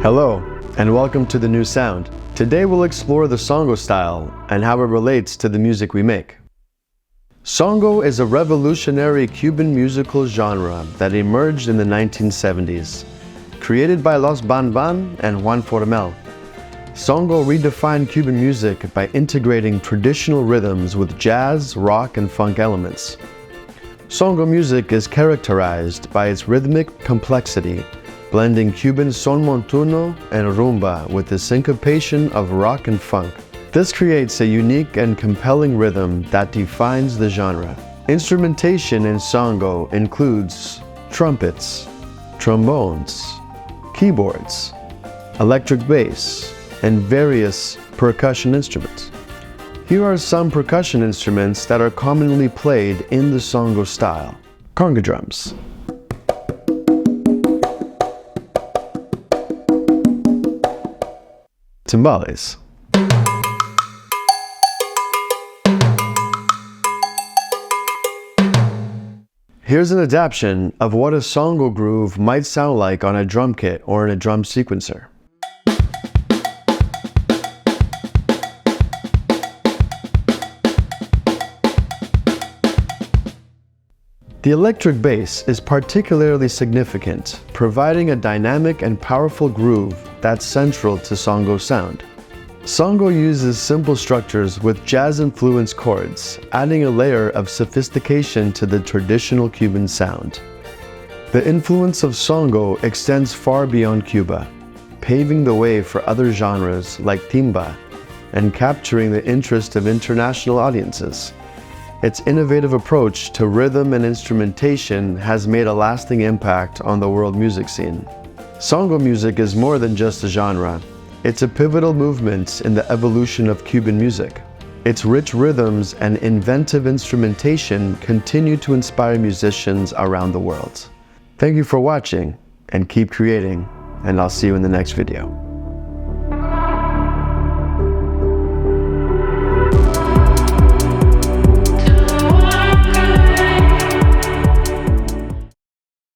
Hello, and welcome to The New Sound. Today we'll explore the Songo style and how it relates to the music we make. Songo is a revolutionary Cuban musical genre that emerged in the 1970s. Created by Los Ban Ban and Juan Formel, Songo redefined Cuban music by integrating traditional rhythms with jazz, rock, and funk elements. Songo music is characterized by its rhythmic complexity, blending Cuban son montuno and rumba with the syncopation of rock and funk. This creates a unique and compelling rhythm that defines the genre. Instrumentation in Songo includes trumpets, trombones, keyboards, electric bass, and various percussion instruments. Here are some percussion instruments that are commonly played in the Songo style. Conga drums, timbales, here's an adaptation of what a Songo groove might sound like on a drum kit or in a drum sequencer. The electric bass is particularly significant, providing a dynamic and powerful groove that's central to Songo's sound. Songo uses simple structures with jazz-influenced chords, adding a layer of sophistication to the traditional Cuban sound. The influence of Songo extends far beyond Cuba, paving the way for other genres like timba and capturing the interest of international audiences. Its innovative approach to rhythm and instrumentation has made a lasting impact on the world music scene. Songo music is more than just a genre. It's a pivotal movement in the evolution of Cuban music. Its rich rhythms and inventive instrumentation continue to inspire musicians around the world. Thank you for watching, and keep creating, and I'll see you in the next video.